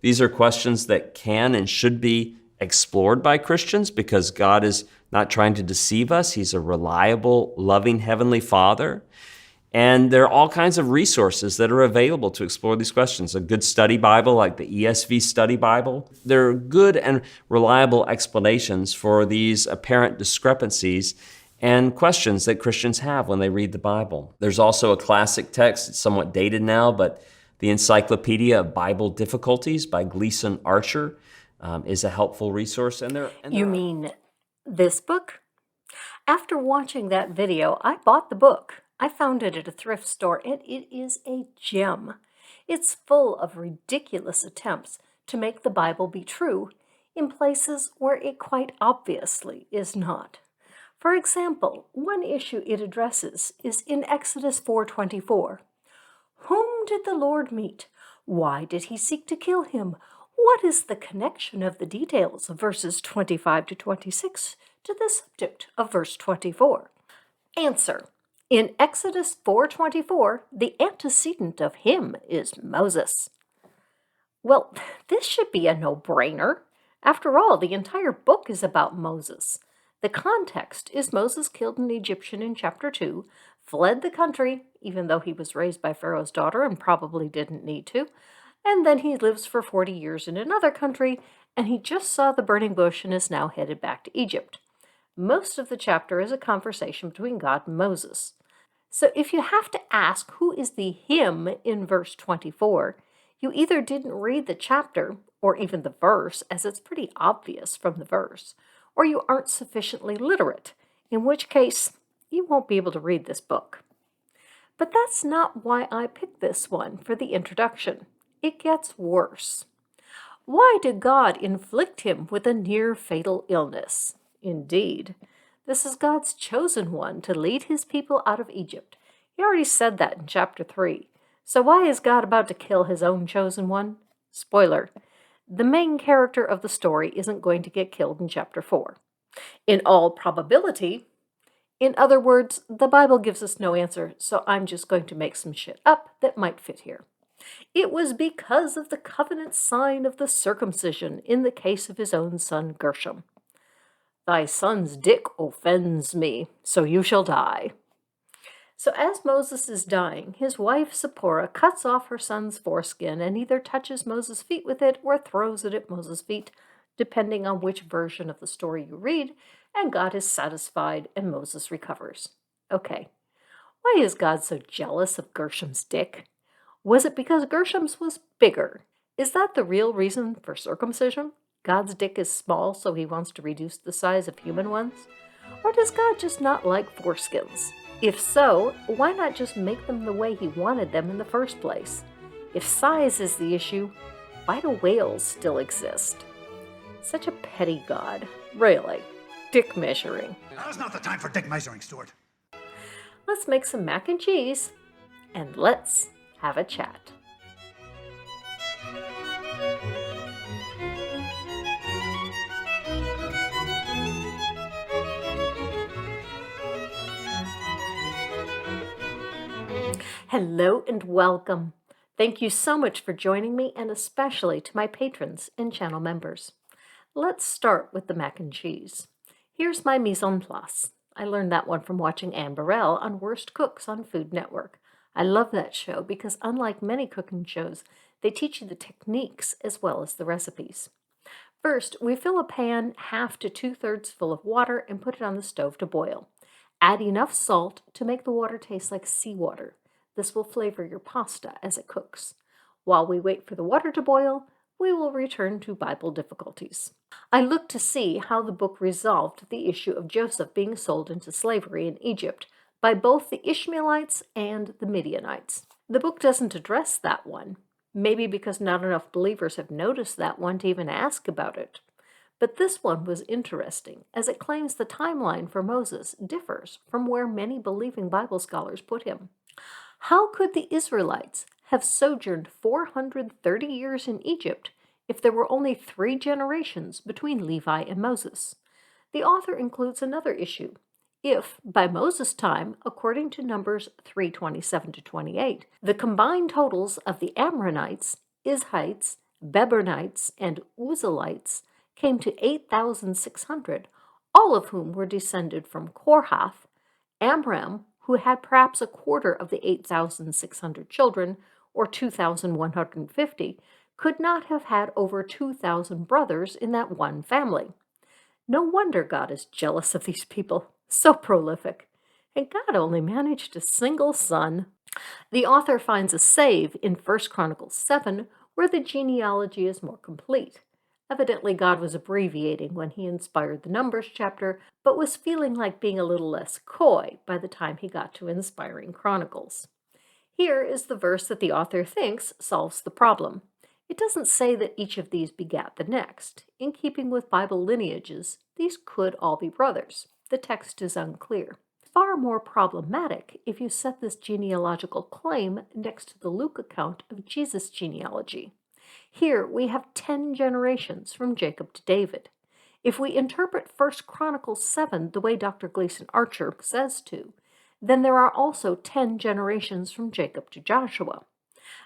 These are questions that can and should be explored by Christians because God is not trying to deceive us. He's a reliable, loving Heavenly Father. And there are all kinds of resources that are available to explore these questions. A good study Bible like the ESV Study Bible. There are good and reliable explanations for these apparent discrepancies and questions that Christians have when they read the Bible. There's also a classic text, it's somewhat dated now, but the Encyclopedia of Bible Difficulties by Gleason Archer is a helpful resource. You mean this book? After watching that video, I bought the book. I found it at a thrift store, and it is a gem. It's full of ridiculous attempts to make the Bible be true in places where it quite obviously is not. For example, one issue it addresses is in Exodus 4:24. Whom did the Lord meet? Why did he seek to kill him? What is the connection of the details of verses 25 to 26 to the subject of verse 24? Answer. In Exodus 4:24, the antecedent of him is Moses. Well, this should be a no-brainer. After all, the entire book is about Moses. The context is Moses killed an Egyptian in chapter 2, fled the country, even though he was raised by Pharaoh's daughter and probably didn't need to, and then he lives for 40 years in another country, and he just saw the burning bush and is now headed back to Egypt. Most of the chapter is a conversation between God and Moses. So if you have to ask who is the him in verse 24, you either didn't read the chapter or even the verse, as it's pretty obvious from the verse, or you aren't sufficiently literate, in which case you won't be able to read this book. But that's not why I picked this one for the introduction. It gets worse. Why did God inflict him with a near-fatal illness? Indeed, this is God's chosen one to lead his people out of Egypt. He already said that in chapter 3. So why is God about to kill his own chosen one? Spoiler, the main character of the story isn't going to get killed in chapter 4. In all probability, in other words, the Bible gives us no answer, so I'm just going to make some shit up that might fit here. It was because of the covenant sign of the circumcision in the case of his own son Gershom. Thy son's dick offends me, so you shall die. So as Moses is dying, his wife Zipporah cuts off her son's foreskin and either touches Moses' feet with it or throws it at Moses' feet, depending on which version of the story you read, and God is satisfied and Moses recovers. Okay, why is God so jealous of Gershom's dick? Was it because Gershom's was bigger? Is that the real reason for circumcision? God's dick is small, so he wants to reduce the size of human ones? Or does God just not like foreskins? If so, why not just make them the way he wanted them in the first place? If size is the issue, why do whales still exist? Such a petty God. Really. Dick measuring. Now's not the time for dick measuring, Stuart. Let's make some mac and cheese, and let's have a chat. Hello and welcome. Thank you so much for joining me, and especially to my patrons and channel members. Let's start with the mac and cheese. Here's my mise en place. I learned that one from watching Anne Burrell on Worst Cooks on Food Network. I love that show because unlike many cooking shows, they teach you the techniques as well as the recipes. First, we fill a pan 1/2 to 2/3 full of water and put it on the stove to boil. Add enough salt to make the water taste like seawater. This will flavor your pasta as it cooks. While we wait for the water to boil, we will return to Bible difficulties. I looked to see how the book resolved the issue of Joseph being sold into slavery in Egypt by both the Ishmaelites and the Midianites. The book doesn't address that one, maybe because not enough believers have noticed that one to even ask about it. But this one was interesting, as it claims the timeline for Moses differs from where many believing Bible scholars put him. How could the Israelites have sojourned 430 years in Egypt if there were only 3 generations between Levi and Moses? The author includes another issue. If, by Moses' time, according to Numbers 3:27 to 28, the combined totals of the Amorites, Izhites, Bebernites and Uzalites came to 8,600, all of whom were descended from Korhath. Amram, who had perhaps a quarter of the 8,600 children, or 2,150, could not have had over 2,000 brothers in that one family. No wonder God is jealous of these people, so prolific. And God only managed a single son. The author finds a save in 1 Chronicles 7, where the genealogy is more complete. Evidently, God was abbreviating when he inspired the Numbers chapter, but was feeling like being a little less coy by the time he got to inspiring Chronicles. Here is the verse that the author thinks solves the problem. It doesn't say that each of these begat the next. In keeping with Bible lineages, these could all be brothers. The text is unclear. Far more problematic if you set this genealogical claim next to the Luke account of Jesus' genealogy. Here we have 10 generations from Jacob to David. If we interpret 1 Chronicles 7 the way Dr. Gleason Archer says to, then there are also 10 generations from Jacob to Joshua.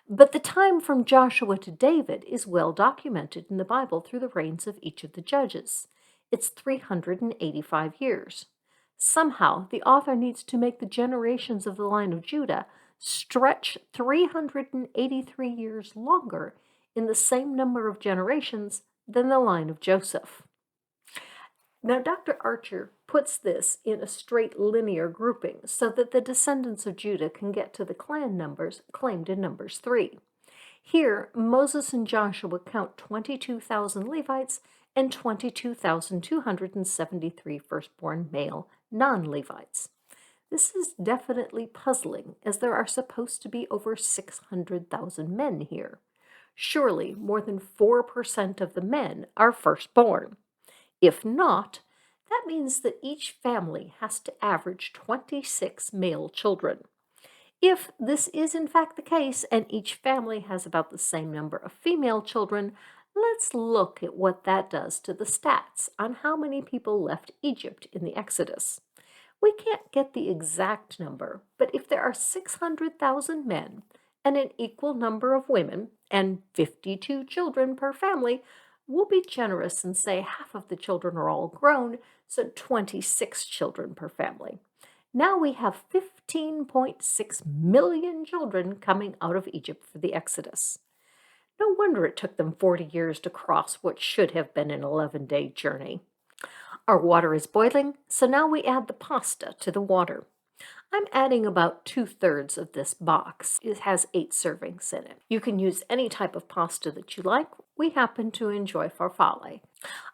But the time from Joshua to David is well documented in the Bible through the reigns of each of the judges. It's 385 years. Somehow, the author needs to make the generations of the line of Judah stretch 383 years longer in the same number of generations than the line of Joseph. Now, Dr. Archer puts this in a straight linear grouping so that the descendants of Judah can get to the clan numbers claimed in Numbers 3. Here, Moses and Joshua count 22,000 Levites and 22,273 firstborn male non-Levites. This is definitely puzzling, as there are supposed to be over 600,000 men here. Surely more than 4% of the men are firstborn. If not, that means that each family has to average 26 male children. If this is in fact the case, and each family has about the same number of female children, let's look at what that does to the stats on how many people left Egypt in the Exodus. We can't get the exact number, but if there are 600,000 men and an equal number of women and 52 children per family, we'll be generous and say half of the children are all grown, so 26 children per family. Now we have 15.6 million children coming out of Egypt for the Exodus. No wonder it took them 40 years to cross what should have been an 11-day journey. Our water is boiling, so now we add the pasta to the water. I'm adding about 2/3 of this box. It has 8 servings in it. You can use any type of pasta that you like. We happen to enjoy farfalle.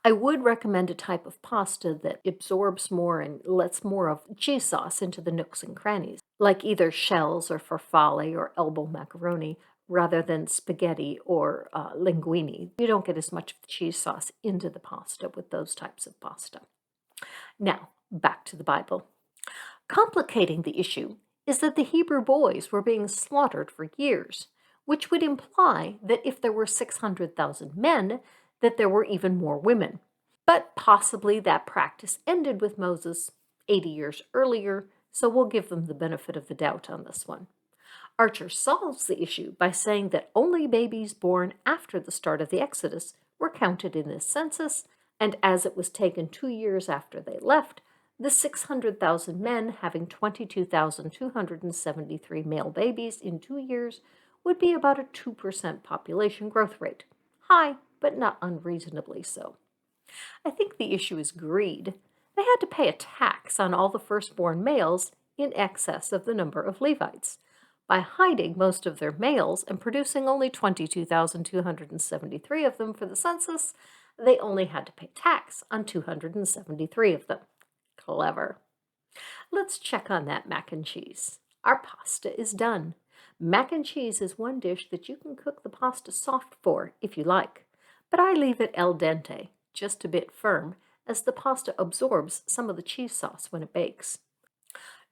I would recommend a type of pasta that absorbs more and lets more of cheese sauce into the nooks and crannies, like either shells or farfalle or elbow macaroni, rather than spaghetti or linguine. You don't get as much of the cheese sauce into the pasta with those types of pasta. Now, back to the Bible. Complicating the issue is that the Hebrew boys were being slaughtered for years, which would imply that if there were 600,000 men, that there were even more women. But possibly that practice ended with Moses 80 years earlier, so we'll give them the benefit of the doubt on this one. Archer solves the issue by saying that only babies born after the start of the Exodus were counted in this census, and as it was taken 2 years after they left, the 600,000 men having 22,273 male babies in 2 years would be about a 2% population growth rate. High, but not unreasonably so. I think the issue is greed. They had to pay a tax on all the firstborn males in excess of the number of Levites. By hiding most of their males and producing only 22,273 of them for the census, they only had to pay tax on 273 of them. Clever. Let's check on that mac and cheese. Our pasta is done. Mac and cheese is one dish that you can cook the pasta soft for if you like, but I leave it al dente, just a bit firm, as the pasta absorbs some of the cheese sauce when it bakes.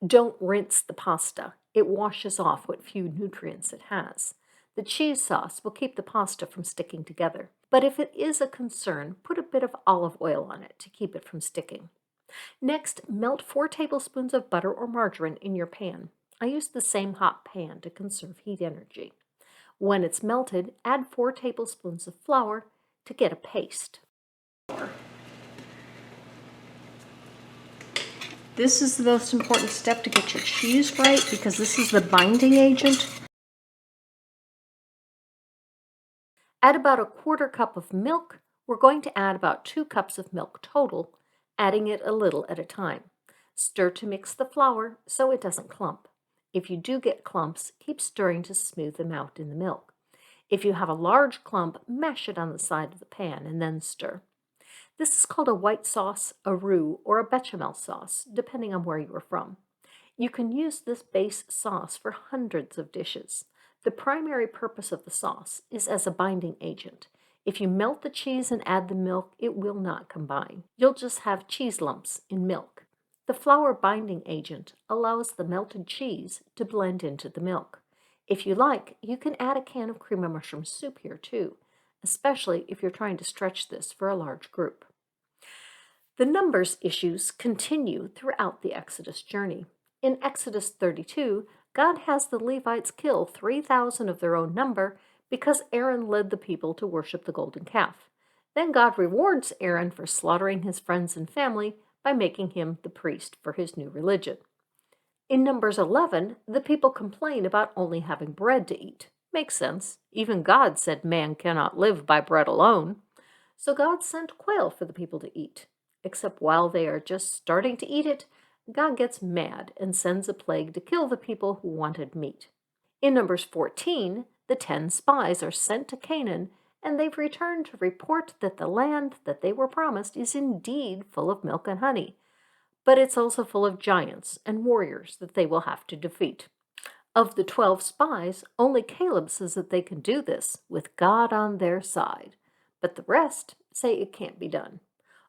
Don't rinse the pasta. It washes off what few nutrients it has. The cheese sauce will keep the pasta from sticking together, but if it is a concern, put a bit of olive oil on it to keep it from sticking. Next, melt 4 tablespoons of butter or margarine in your pan. I use the same hot pan to conserve heat energy. When it's melted, add 4 tablespoons of flour to get a paste. This is the most important step to get your cheese right because this is the binding agent. Add about 1/4 cup of milk. We're going to add about 2 cups of milk total, adding it a little at a time. Stir to mix the flour so it doesn't clump. If you do get clumps, keep stirring to smooth them out in the milk. If you have a large clump, mash it on the side of the pan and then stir. This is called a white sauce, a roux, or a bechamel sauce, depending on where you are from. You can use this base sauce for hundreds of dishes. The primary purpose of the sauce is as a binding agent. If you melt the cheese and add the milk, it will not combine. You'll just have cheese lumps in milk. The flour binding agent allows the melted cheese to blend into the milk. If you like, you can add a can of cream of mushroom soup here too, especially if you're trying to stretch this for a large group. The numbers issues continue throughout the Exodus journey. In Exodus 32, God has the Levites kill 3,000 of their own number because Aaron led the people to worship the golden calf. Then God rewards Aaron for slaughtering his friends and family by making him the priest for his new religion. In Numbers 11, the people complain about only having bread to eat. Makes sense. Even God said man cannot live by bread alone. So God sent quail for the people to eat. Except while they are just starting to eat it, God gets mad and sends a plague to kill the people who wanted meat. In Numbers 14, the 10 spies are sent to Canaan, and they've returned to report that the land that they were promised is indeed full of milk and honey, but it's also full of giants and warriors that they will have to defeat. Of the 12 spies, only Caleb says that they can do this with God on their side, but the rest say it can't be done.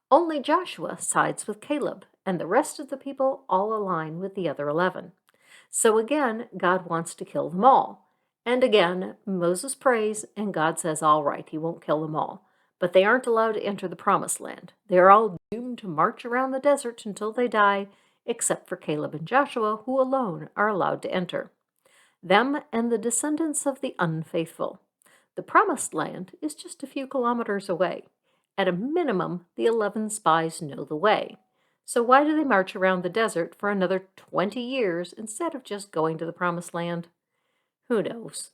Only Joshua sides with Caleb, and the rest of the people all align with the other 11. So again, God wants to kill them all. And again, Moses prays, and God says, all right, he won't kill them all. But they aren't allowed to enter the promised land. They are all doomed to march around the desert until they die, except for Caleb and Joshua, who alone are allowed to enter. Them and the descendants of the unfaithful. The promised land is just a few kilometers away. At a minimum, the 11 spies know the way. So why do they march around the desert for another 20 years instead of just going to the promised land? Who knows?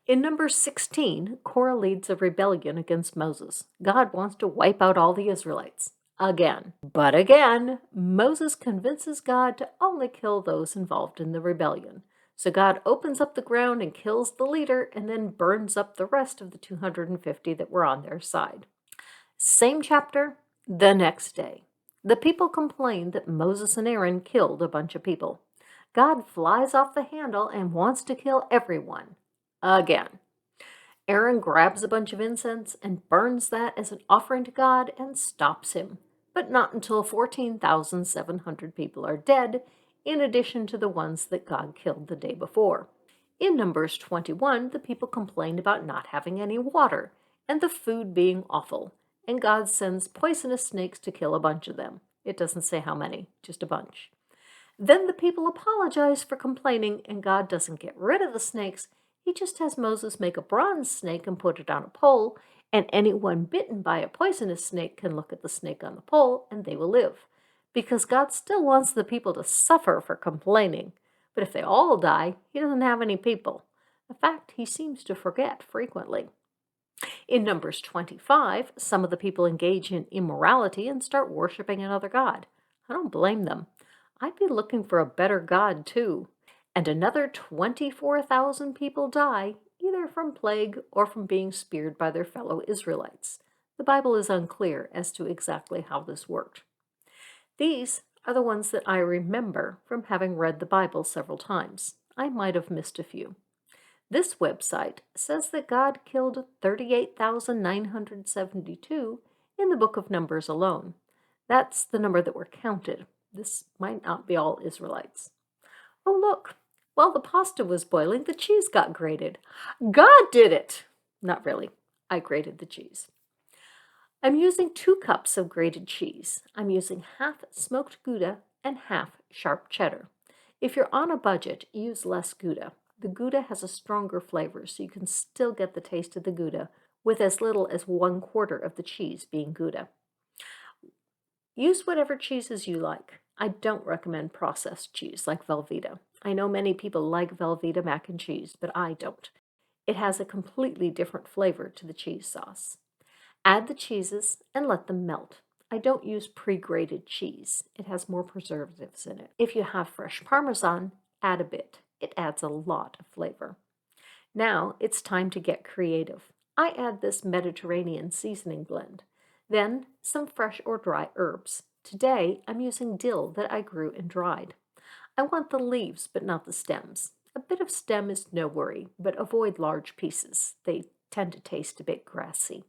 In Numbers 16, Korah leads a rebellion against Moses. God wants to wipe out all the Israelites. Again. But again, Moses convinces God to only kill those involved in the rebellion. So God opens up the ground and kills the leader and then burns up the rest of the 250 that were on their side. Same chapter, the next day. The people complain that Moses and Aaron killed a bunch of people. God flies off the handle and wants to kill everyone. Again. Aaron grabs a bunch of incense and burns that as an offering to God and stops him. But not until 14,700 people are dead, in addition to the ones that God killed the day before. In Numbers 21, the people complain about not having any water and the food being awful, and God sends poisonous snakes to kill a bunch of them. It doesn't say how many, just a bunch. Then the people apologize for complaining, and God doesn't get rid of the snakes. He just has Moses make a bronze snake and put it on a pole, and anyone bitten by a poisonous snake can look at the snake on the pole, and they will live. Because God still wants the people to suffer for complaining. But if they all die, he doesn't have any people. A fact he seems to forget frequently. In Numbers 25, some of the people engage in immorality and start worshiping another god. I don't blame them. I'd be looking for a better god too. And another 24,000 people die, either from plague or from being speared by their fellow Israelites. The Bible is unclear as to exactly how this worked. These are the ones that I remember from having read the Bible several times. I might have missed a few. This website says that God killed 38,972 in the book of Numbers alone. That's the number that were counted. This might not be all Israelites. Oh, look. While the pasta was boiling, the cheese got grated. God did it! Not really. I grated the cheese. I'm using 2 cups of grated cheese. I'm using half smoked Gouda and half sharp cheddar. If you're on a budget, use less Gouda. The Gouda has a stronger flavor, so you can still get the taste of the Gouda with as little as 1/4 of the cheese being Gouda. Use whatever cheeses you like. I don't recommend processed cheese like Velveeta. I know many people like Velveeta mac and cheese, but I don't. It has a completely different flavor to the cheese sauce. Add the cheeses and let them melt. I don't use pre-grated cheese. It has more preservatives in it. If you have fresh Parmesan, add a bit. It adds a lot of flavor. Now it's time to get creative. I add this Mediterranean seasoning blend. Then some fresh or dry herbs. Today I'm using dill that I grew and dried. I want the leaves but not the stems. A bit of stem is no worry, but avoid large pieces. They tend to taste a bit grassy.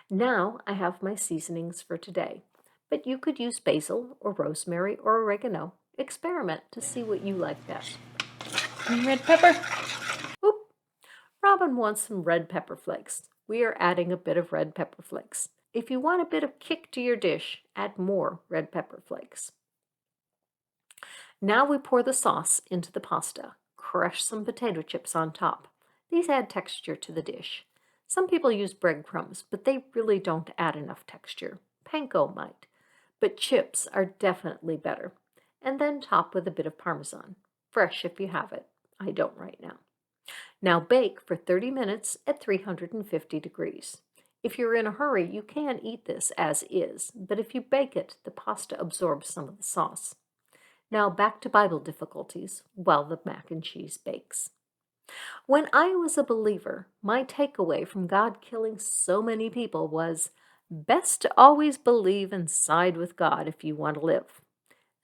Now I have my seasonings for today, but you could use basil or rosemary or oregano. Experiment to see what you like best. Red pepper. Oop! Robin wants some red pepper flakes. We are adding a bit of red pepper flakes. If you want a bit of kick to your dish, add more red pepper flakes. Now we pour the sauce into the pasta. Crush some potato chips on top. These add texture to the dish. Some people use breadcrumbs, but they really don't add enough texture. Panko might, but chips are definitely better. And then top with a bit of Parmesan. Fresh if you have it. I don't right now. Now bake for 30 minutes at 350 degrees. If you're in a hurry, you can eat this as is, but if you bake it, the pasta absorbs some of the sauce. Now back to Bible difficulties while the mac and cheese bakes. When I was a believer, my takeaway from God killing so many people was best to always believe and side with God if you want to live.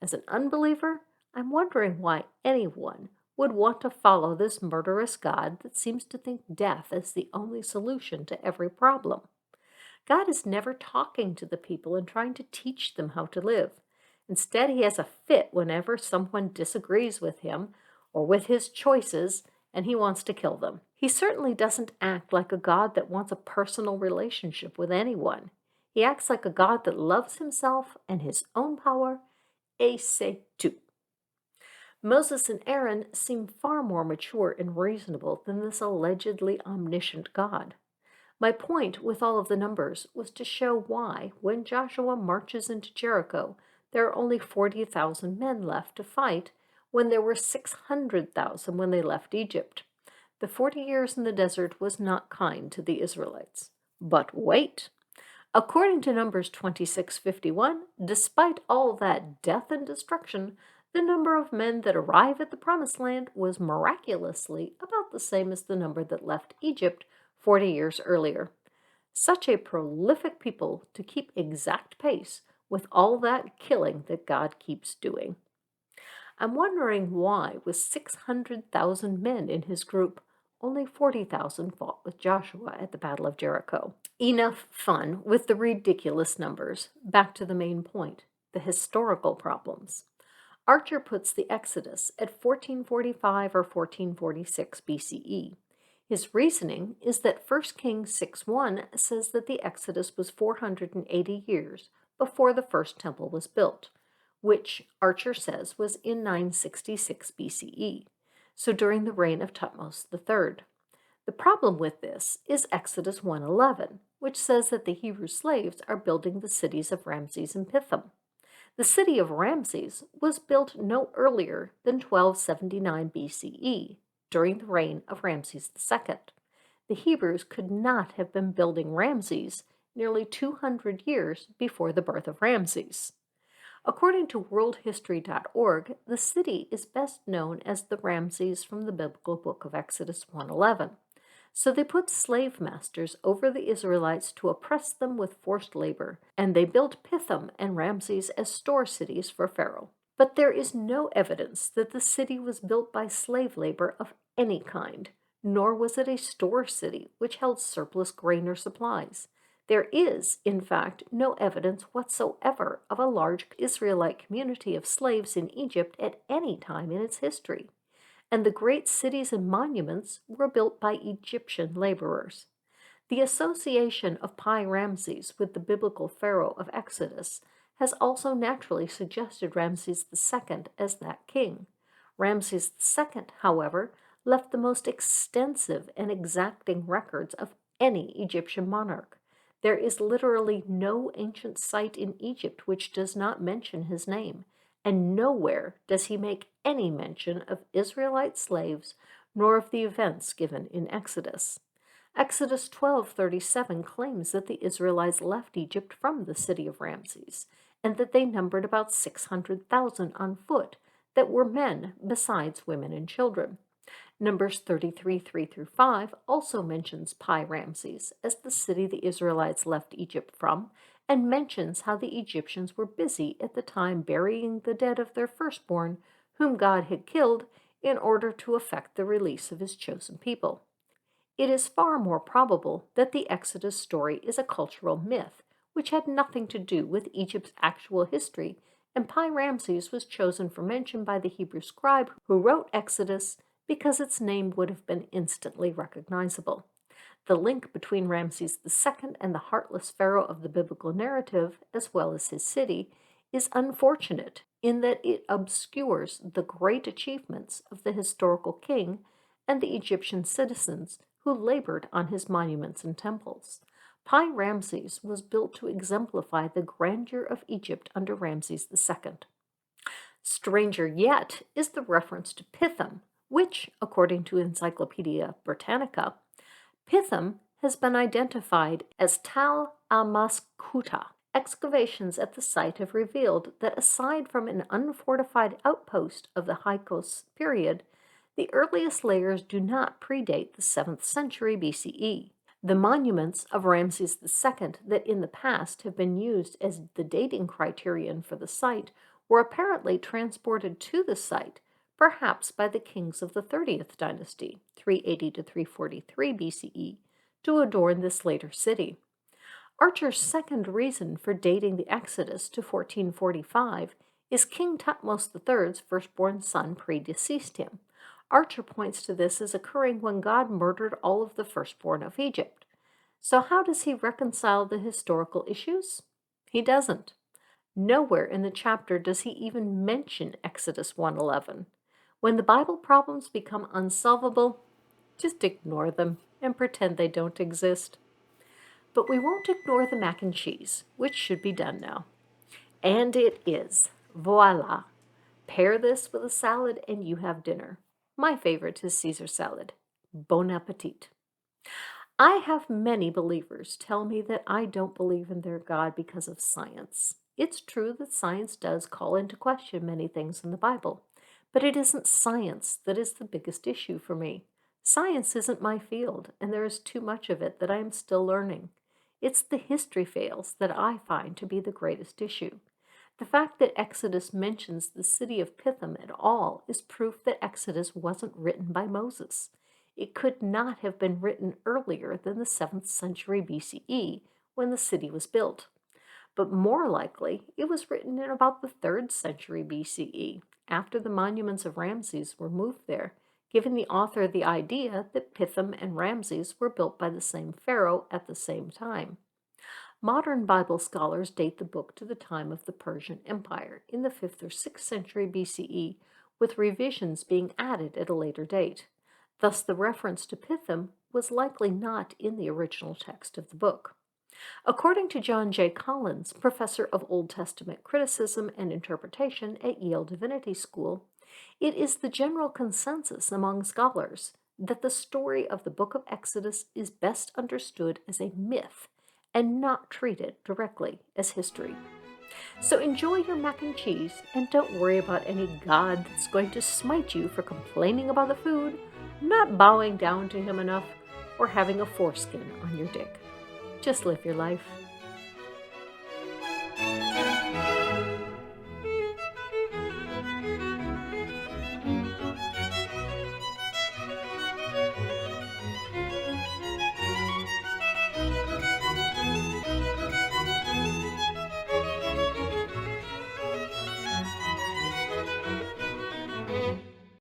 As an unbeliever, I'm wondering why anyone would want to follow this murderous God that seems to think death is the only solution to every problem. God is never talking to the people and trying to teach them how to live. Instead, he has a fit whenever someone disagrees with him or with his choices, and he wants to kill them. He certainly doesn't act like a God that wants a personal relationship with anyone. He acts like a God that loves himself and his own power, et c'est tout. Moses and Aaron seem far more mature and reasonable than this allegedly omniscient God. My point with all of the numbers was to show why, when Joshua marches into Jericho, there are only 40,000 men left to fight when there were 600,000 when they left Egypt. The 40 years in the desert was not kind to the Israelites. But wait! According to Numbers 26:51, despite all that death and destruction, the number of men that arrive at the Promised Land was miraculously about the same as the number that left Egypt 40 years earlier. Such a prolific people to keep exact pace with all that killing that God keeps doing. I'm wondering why, with 600,000 men in his group, only 40,000 fought with Joshua at the Battle of Jericho. Enough fun with the ridiculous numbers. Back to the main point, the historical problems. Archer puts the Exodus at 1445 or 1446 BCE. His reasoning is that 1 Kings 6:1 says that the Exodus was 480 years before the first temple was built, which Archer says was in 966 BCE, so during the reign of Thutmose III. The problem with this is Exodus 1:11, which says that the Hebrew slaves are building the cities of Ramses and Pithom. The city of Ramses was built no earlier than 1279 BCE, during the reign of Ramses II. The Hebrews could not have been building Ramses nearly 200 years before the birth of Ramses. According to worldhistory.org, the city is best known as the Ramses from the biblical book of Exodus 1:11. So they put slave masters over the Israelites to oppress them with forced labor, and they built Pithom and Ramses as store cities for Pharaoh. But there is no evidence that the city was built by slave labor of any kind, nor was it a store city which held surplus grain or supplies. There is, in fact, no evidence whatsoever of a large Israelite community of slaves in Egypt at any time in its history, and the great cities and monuments were built by Egyptian laborers. The association of Pi Ramses with the biblical pharaoh of Exodus has also naturally suggested Ramses II as that king. Ramses II, however, left the most extensive and exacting records of any Egyptian monarch. There is literally no ancient site in Egypt which does not mention his name, and nowhere does he make any mention of Israelite slaves nor of the events given in Exodus. Exodus 12:37 claims that the Israelites left Egypt from the city of Ramses, and that they numbered about 600,000 on foot, that were men besides women and children. Numbers 33:3-5 also mentions Pi Ramses as the city the Israelites left Egypt from, and mentions how the Egyptians were busy at the time burying the dead of their firstborn, whom God had killed, in order to effect the release of his chosen people. It is far more probable that the Exodus story is a cultural myth, which had nothing to do with Egypt's actual history, and Pi Ramses was chosen for mention by the Hebrew scribe who wrote Exodus because its name would have been instantly recognizable. The link between Ramses II and the heartless pharaoh of the biblical narrative, as well as his city, is unfortunate in that it obscures the great achievements of the historical king and the Egyptian citizens who labored on his monuments and temples. Pi Ramses was built to exemplify the grandeur of Egypt under Ramses II. Stranger yet is the reference to Pithom, which, according to Encyclopedia Britannica, Pithom has been identified as Tal Amaskuta. Excavations at the site have revealed that aside from an unfortified outpost of the Hyksos period, the earliest layers do not predate the 7th century BCE. The monuments of Ramses II that in the past have been used as the dating criterion for the site were apparently transported to the site, perhaps by the kings of the 30th dynasty, 380 to 343 BCE, to adorn this later city. Archer's second reason for dating the Exodus to 1445 is King Thutmose III's firstborn son predeceased him. Archer points to this as occurring when God murdered all of the firstborn of Egypt. So how does he reconcile the historical issues? He doesn't. Nowhere in the chapter does he even mention Exodus 1:11. When the Bible problems become unsolvable, just ignore them and pretend they don't exist. But we won't ignore the mac and cheese, which should be done now. And it is. Voila! Pair this with a salad and you have dinner. My favorite is Caesar salad. Bon appetit. I have many believers tell me that I don't believe in their God because of science. It's true that science does call into question many things in the Bible, but it isn't science that is the biggest issue for me. Science isn't my field, and there is too much of it that I am still learning. It's the history fails that I find to be the greatest issue. The fact that Exodus mentions the city of Pithom at all is proof that Exodus wasn't written by Moses. It could not have been written earlier than the 7th century BCE when the city was built. But more likely, it was written in about the 3rd century BCE, after the monuments of Ramses were moved there, giving the author the idea that Pithom and Ramses were built by the same pharaoh at the same time. Modern Bible scholars date the book to the time of the Persian Empire in the 5th or 6th century BCE, with revisions being added at a later date. Thus, the reference to Pithom was likely not in the original text of the book. According to John J. Collins, professor of Old Testament criticism and interpretation at Yale Divinity School, it is the general consensus among scholars that the story of the book of Exodus is best understood as a myth and not treated directly as history. So enjoy your mac and cheese and don't worry about any God that's going to smite you for complaining about the food, not bowing down to him enough, or having a foreskin on your dick. Just live your life.